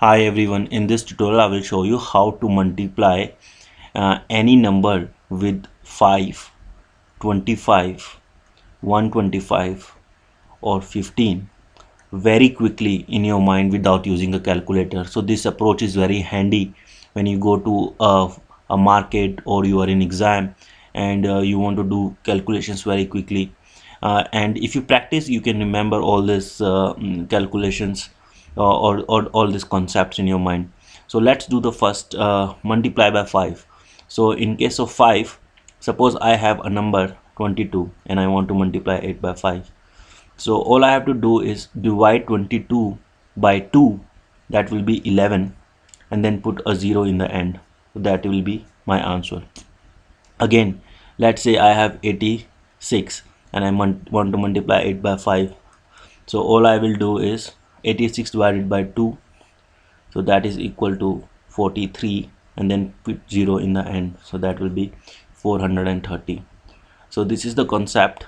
Hi everyone, in this tutorial I will show you how to multiply any number with 5, 25, 125 or 15 very quickly in your mind without using a calculator. So this approach is very handy when you go to a market or you are in exam and you want to do calculations very quickly. And if you practice, you can remember all these calculations or all these concepts in your mind. So let's do the first multiply by 5. So in case of 5, suppose I have a number 22 and I want to multiply it by 5. So all I have to do is divide 22 by 2, that will be 11, and then put a 0 in the end. So that will be my answer. Again, let's say I have 86 and I want to multiply it by 5. So all I will do is 86 divided by 2, so that is equal to 43, and then put 0 in the end, so that will be 430. So this is the concept.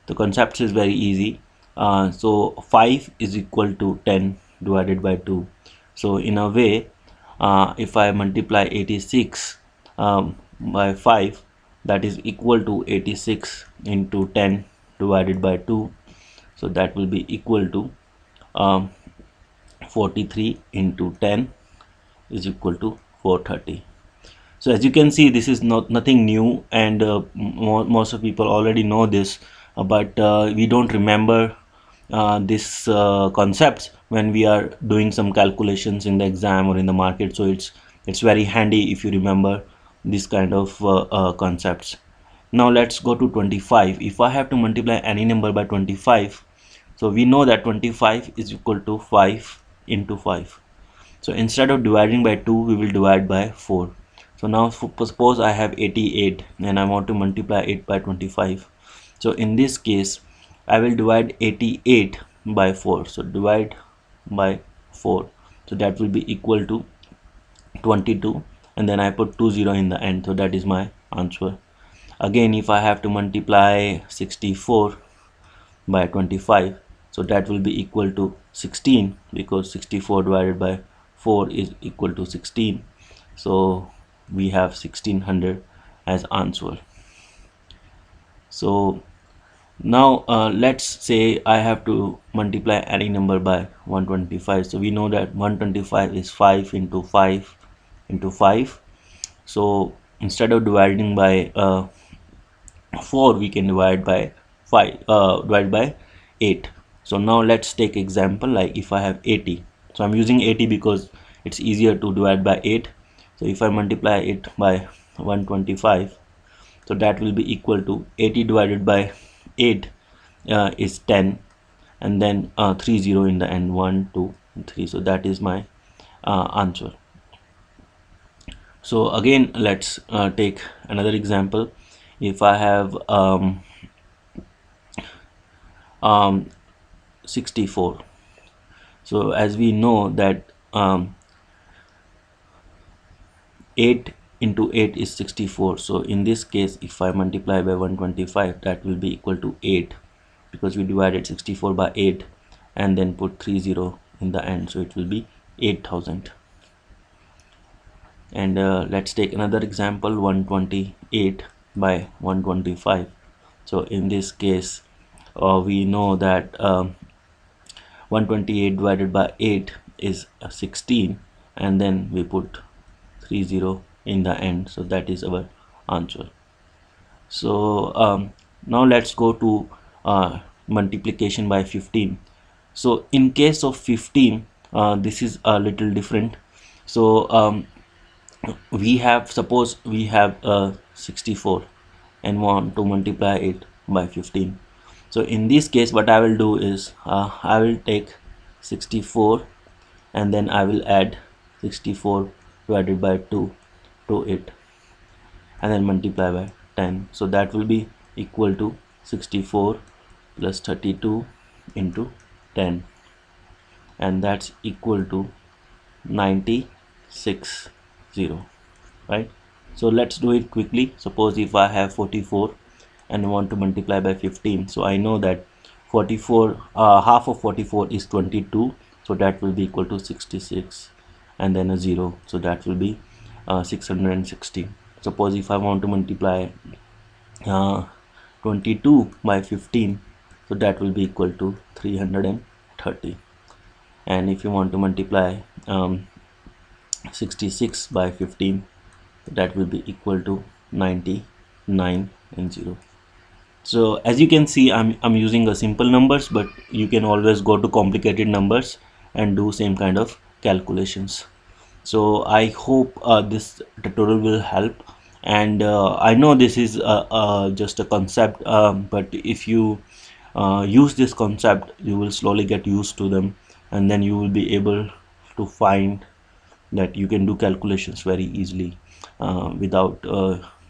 The concept is very easy. So 5 is equal to 10 divided by 2. So in a way, if I multiply 86 by 5, that is equal to 86 into 10 divided by 2. So that will be equal to 43 into 10 is equal to 430. So as you can see, this is nothing new, and most of people already know this, but we don't remember this concepts when we are doing some calculations in the exam or in the market. So it's very handy if you remember this kind of concepts. Now let's go to 25. If I have to multiply any number by 25, so we know that 25 is equal to 5 into 5. So instead of dividing by 2, we will divide by 4. So now suppose I have 88 and I want to multiply it by 25. So in this case, I will divide 88 by 4. So divide by 4. So that will be equal to 22, and then I put 20 in the end. So that is my answer. Again, if I have to multiply 64 by 25, so that will be equal to 16, because 64 divided by 4 is equal to 16. So we have 1600 as answer. So now let's say I have to multiply any number by 125. So we know that 125 is 5 into 5 into 5. So instead of dividing by 4, we can divide by 5, divide by 8. So now let's take example, like if I have 80. So I'm using 80 because it's easier to divide by 8. So if I multiply it by 125, so that will be equal to 80 divided by 8 is 10, and then 30 in the end, 1 2 3. So that is my answer. So again, let's take another example. If I have 64, so as we know that 8 into 8 is 64. So in this case, if I multiply by 125, that will be equal to 8, because we divided 64 by 8 and then put 30 in the end. So it will be 8000. And let's take another example, 128 by 125. So in this case, we know that 128 divided by 8 is 16, and then we put 30 in the end. So that is our answer. So now let's go to multiplication by 15. So in case of 15, this is a little different. So we have, suppose we have 64 and want to multiply it by 15. So in this case, what I will do is I will take 64 and then I will add 64 divided by 2 to it, and then multiply by 10. So that will be equal to 64 plus 32 into 10, and that's equal to 960, right? So let's do it quickly. Suppose if I have 44 and want to multiply by 15, so I know that 44 half of 44 is 22, so that will be equal to 66. and then a 0, so that will be 660. Suppose if I want to multiply uh, 22 by 15, so that will be equal to 330. And if you want to multiply 66 by 15, that will be equal to 99 and 0. So as you can see, I'm using a simple numbers, but you can always go to complicated numbers and do same kind of calculations. So I hope this tutorial will help. And I know this is just a concept, but if you use this concept, you will slowly get used to them, and then you will be able to find that you can do calculations very easily without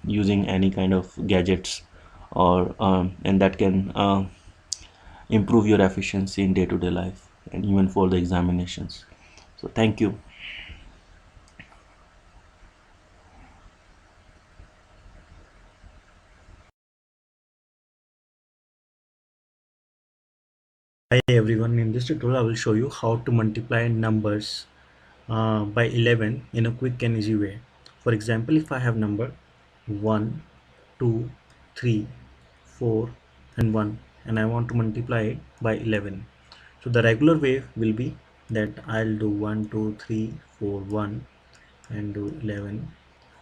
using any kind of gadgets, or and that can improve your efficiency in day-to-day life and even for the examinations. So thank you. Hi everyone, in this tutorial I will show you how to multiply numbers by 11 in a quick and easy way. For example, if I have number 1, 2, 3, 4 and 1, and I want to multiply it by 11. So the regular way will be that I'll do 1, 2, 3, 4, 1 and do 11.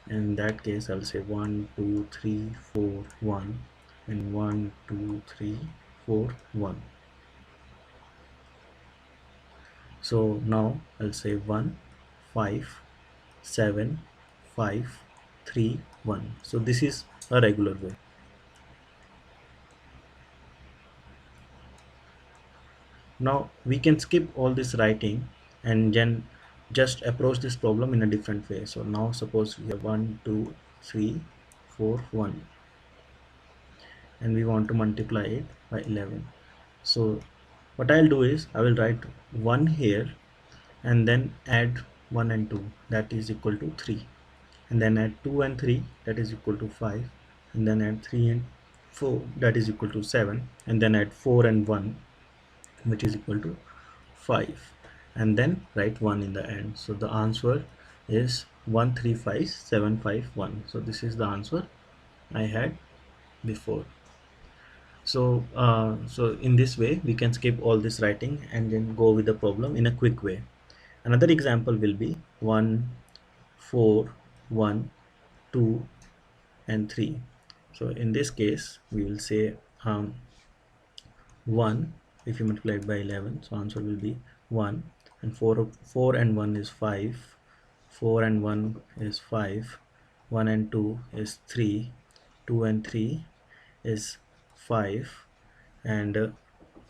In that case I'll say 1, 2, 3, 4, 1 and 1, 2, 3, 4, 1. So now I'll say 1 5 7 5 3 1. So this is a regular way. Now we can skip all this writing and then just approach this problem in a different way. So now suppose we have 1 2 3 4 1 and we want to multiply it by 11. So what I'll do is I will write 1 here and then add 1 and 2, that is equal to 3, and then add 2 and 3, that is equal to 5, and then add 3 and 4, that is equal to 7, and then add 4 and 1, which is equal to 5, and then write 1 in the end. So the answer is 135751. So this is the answer I had before. So in this way we can skip all this writing and then go with the problem in a quick way. Another example will be 1 4 1 2 and 3. So in this case we will say 1, if you multiply it by 11, so answer will be 1, and 4 and 1 is 5, 4 and 1 is 5, 1 and 2 is 3, 2 and 3 is 5, and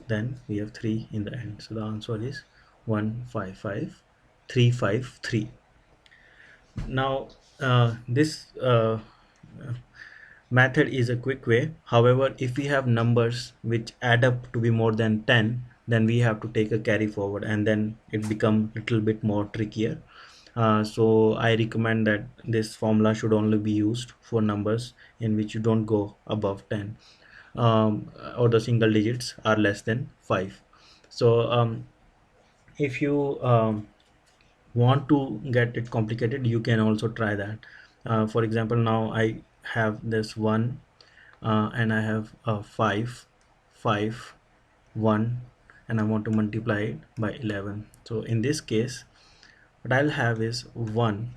then we have 3 in the end. So the answer is 155353. Now this method is a quick way. However, if we have numbers which add up to be more than 10, then we have to take a carry forward, and then it become little bit more trickier. So I recommend that this formula should only be used for numbers in which you don't go above 10, or the single digits are less than 5. So if you want to get it complicated, you can also try that. For example, now I have this one, and I have 5 5 1, and I want to multiply it by 11. So in this case what I'll have is 1,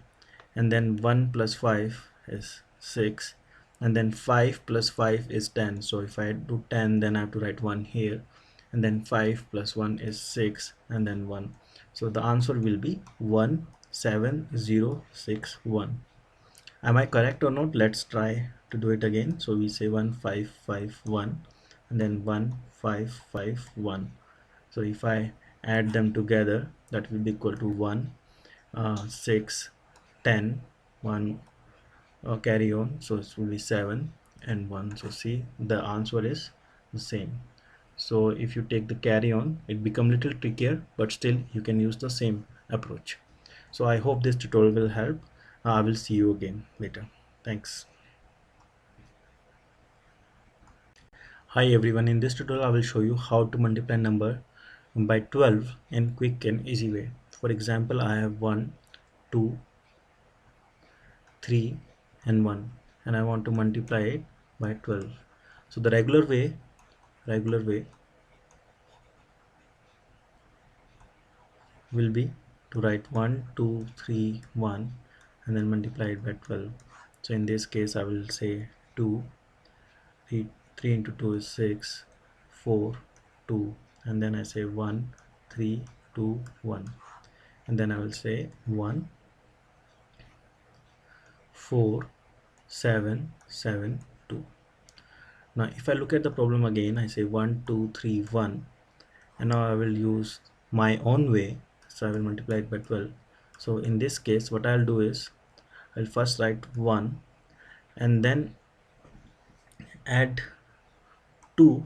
and then 1 plus 5 is 6, and then 5 plus 5 is 10. So if I do 10, then I have to write 1 here, and then 5 plus 1 is 6, and then 1. So the answer will be 17061. Am I correct or not? Let's try to do it again. So we say 1551 and then 1551. So if I add them together, that will be equal to 1 6 10 1, carry on, so it will be 7 and 1. So see, the answer is the same. So if you take the carry on, it become little trickier, but still you can use the same approach. So I hope this tutorial will help. I will see you again later. Thanks. Hi everyone, in this tutorial I will show you how to multiply number by 12 in quick and easy way. For example, I have 1 2, 3 and 1, and I want to multiply it by 12. So the regular way will be to write 1 2 3 1 and then multiply it by 12. So in this case I will say 2, 3 into 2 is 6, 4, 2, and then I say 1 3 2 1, and then I will say 1 4 7 7 2. Now if I look at the problem again, I say 1 2 3 1, and now I will use my own way, so I will multiply it by 12. So in this case what I'll do is I'll first write 1 and then add 2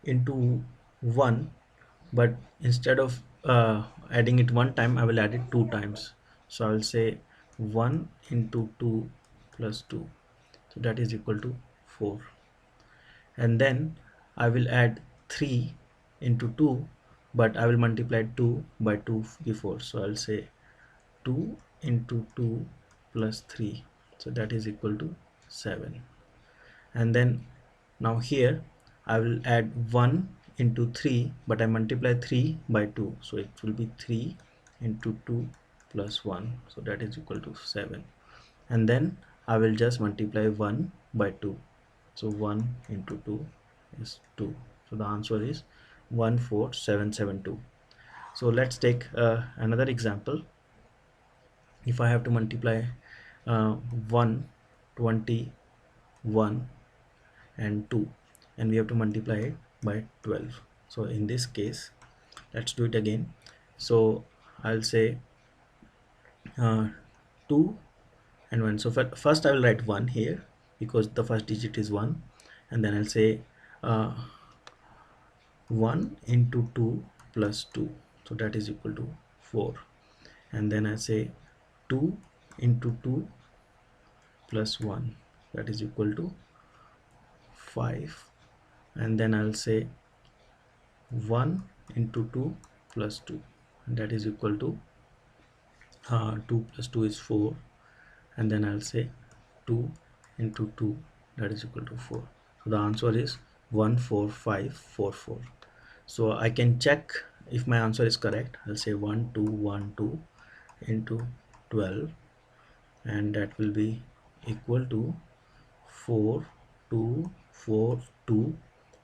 into 1, but instead of adding it one time I will add it two times. So I will say 1 into 2 plus 2, so that is equal to 4, and then I will add 3 into 2, but I will multiply 2 by 2 before, so I'll say 2 into 2 plus 3, so that is equal to 7, and then now here I will add 1 into 3, but I multiply 3 by 2, so it will be 3 into 2 plus 1, so that is equal to 7, and then I will just multiply 1 by 2, so 1 into 2 is 2, so the answer is 14772. So let's take another example. If I have to multiply 121 and 2, and we have to multiply it by 12, so in this case let's do it again. So I'll say 2 and 1. So first I will write 1 here because the first digit is 1, and then I'll say 1 into 2 plus 2, so that is equal to 4, and then I say 2 into 2 plus 1, that is equal to 5, and then I'll say 1 into 2 plus 2, and that is equal to 2 plus 2 is 4, and then I'll say 2 into 2, that is equal to 4. So the answer is 14544. So I can check if my answer is correct. I'll say 1212 into 12, and that will be equal to 4242,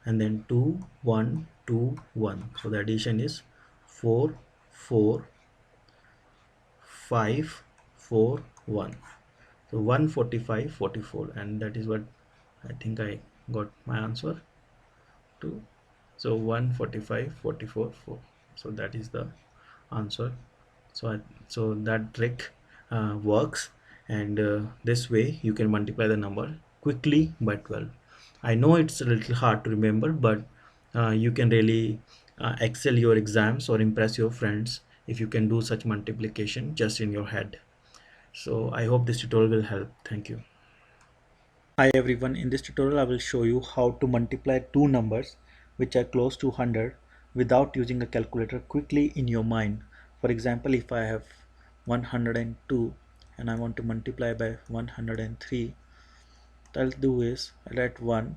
and then 2121. So the addition is 44541. So 14544, and that is what I think I got my answer to. So 14544, so that is the answer. So that trick works, and this way you can multiply the number quickly by 12. I know it's a little hard to remember, but you can really excel your exams or impress your friends if you can do such multiplication just in your head. So I hope this tutorial will help. Thank you. Hi everyone, in this tutorial I will show you how to multiply two numbers which are close to 100 without using a calculator quickly in your mind. For example, if I have 102 and I want to multiply by 103, what I'll do is I'll write 1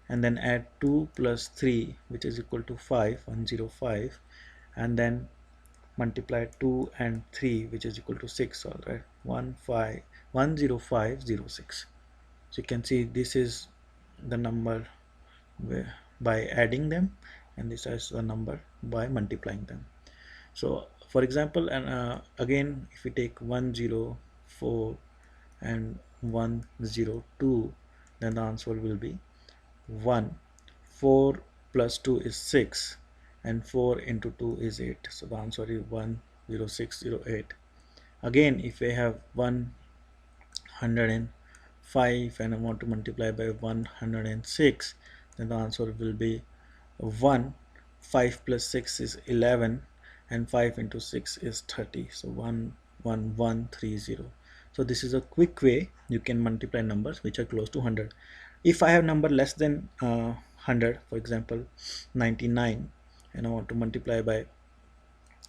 and then add 2 plus 3, which is equal to 5, 105, and then multiply 2 and 3, which is equal to 6. All right, 10506. So you can see this is the number by adding them, and this is the number by multiplying them. So for example, and again if we take 104 and 102, then the answer will be 1. 4 plus 2 is 6, and 4 into 2 is 8, so the answer is 10608. Again, if we have 105 and I want to multiply by 106, then the answer will be 1. 5 plus 6 is 11, and 5 into 6 is 30, so 11130. So this is a quick way you can multiply numbers which are close to 100. If I have number less than 100, for example 99, and I want to multiply by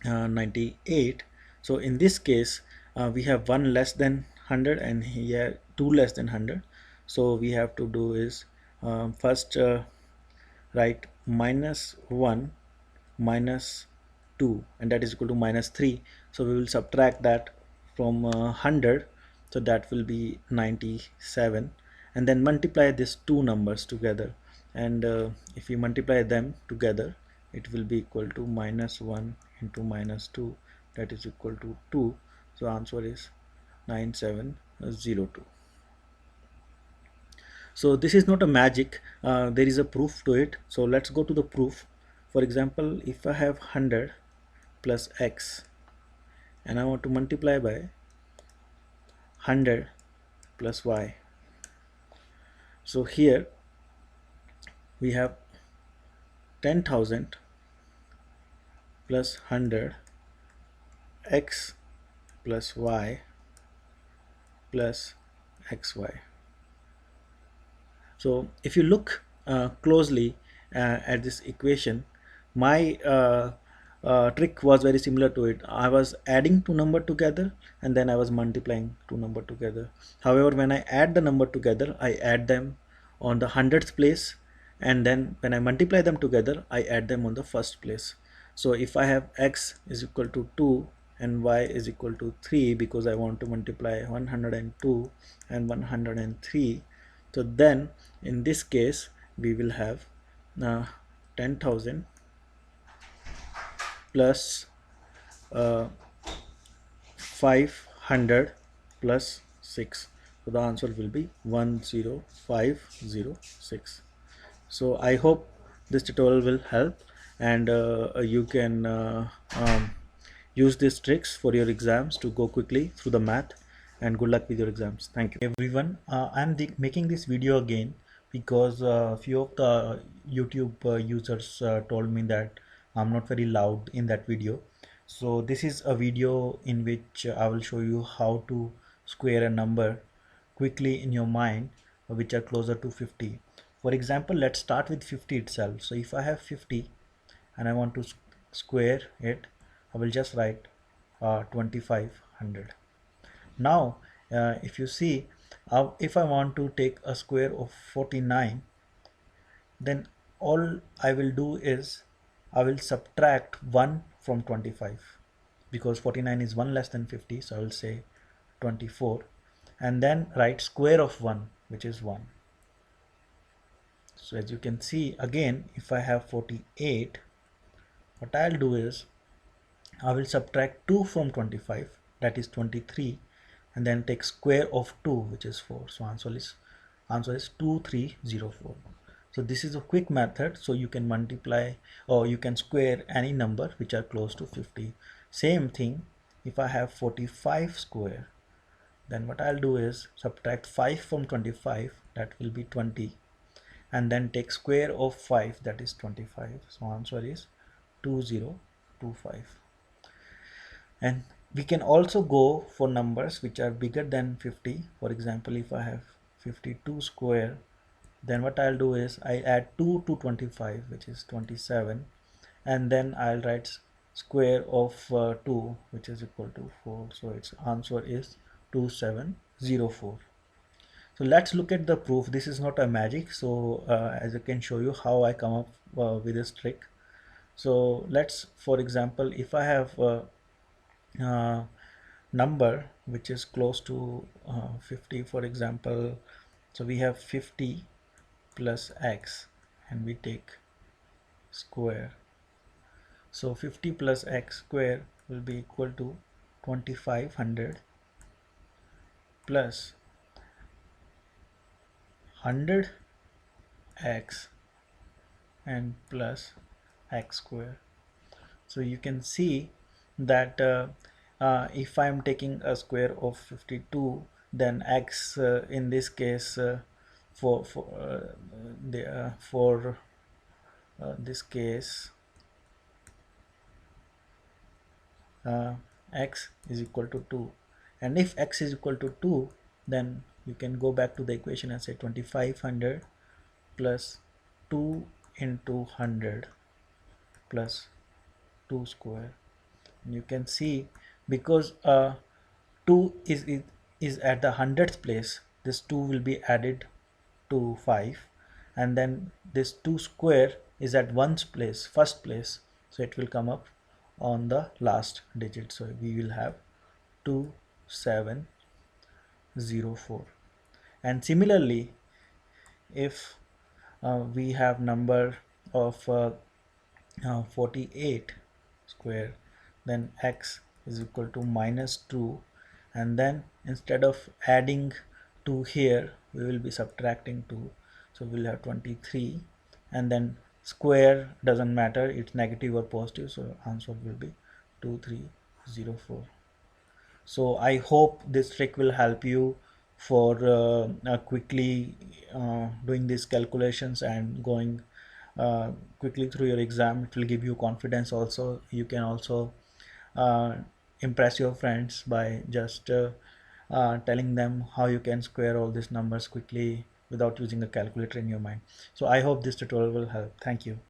98, so in this case we have 1 less than 100 and here 2 less than 100. So we have to do is first write -1 minus 2, and that is equal to -3. So we will subtract that from 100, so that will be 97, and then multiply these two numbers together, and if we multiply them together it will be equal to -1 into -2, that is equal to 2. So answer is 9702. So this is not a magic, there is a proof to it. So let's go to the proof. For example, if I have 100 plus x and I want to multiply by 100 plus y, so here we have 10,000 plus 100 x plus y plus xy. So if you look closely at this equation, my trick was very similar to it. I was adding two number together and then I was multiplying two number together. However, when I add the number together, I add them on the hundredth place, and then when I multiply them together, I add them on the first place. So if I have x is equal to 2 and y is equal to 3, because I want to multiply 102 and 103, so then in this case we will have 10,000 plus 500 plus 6. So the answer will be 10506. So I hope this tutorial will help, and you can use these tricks for your exams to go quickly through the math, and good luck with your exams. Thank you everyone. I'm making this video again because few of the YouTube users told me that I'm not very loud in that video. So this is a video in which I will show you how to square a number quickly in your mind which are closer to 50. For example, let's start with 50 itself. So if I have 50 and I want to square it, I will just write 2500. Now if you see, if I want to take a square of 49, then all I will do is I will subtract 1 from 25, because 49 is 1 less than 50, so I will say 24, and then write square of 1, which is 1. So as you can see, again, if I have 48, what I'll do is I will subtract 2 from 25, that is 23, and then take square of 2, which is 4. So answer is 2304. So this is a quick method, so you can multiply or you can square any number which are close to 50. Same thing, if I have 45 square, then what I'll do is subtract 5 from 25, that will be 20, and then take square of 5, that is 25. So answer is 2025. And we can also go for numbers which are bigger than 50. For example, if I have 52 square, then what I'll do is I add 2 to 25, which is 27, and then I'll write square of 2, which is equal to 4. So its answer is 2704. So let's look at the proof. This is not a magic, so as I can show you how I come up with this trick. So let's, for example, if I have number which is close to 50, for example, so we have 50 plus x and we take square. So 50 plus x square will be equal to 2500 plus 100x and plus x square. So you can see that if I am taking a square of 52, then x in this case for this case x is equal to 2, and if x is equal to 2, then you can go back to the equation and say 2500 plus 2 into 100 plus 2 square. And you can see, because 2 is at the hundredth place. This 2 will be added to 5, and then this 2 square is at one's place, first place, so it will come up on the last digit. So we will have 2704. And similarly, if we have number of 48 square, then x is equal to minus 2, and then instead of adding 2 here, we will be subtracting 2, so we'll have 23, and then square doesn't matter, it's negative or positive, so answer will be 2304. So I hope this trick will help you for quickly doing these calculations and going quickly through your exam. It will give you confidence also. You can also uh, impress your friends by just telling them how you can square all these numbers quickly without using a calculator in your mind. So I hope this tutorial will help. Thank you.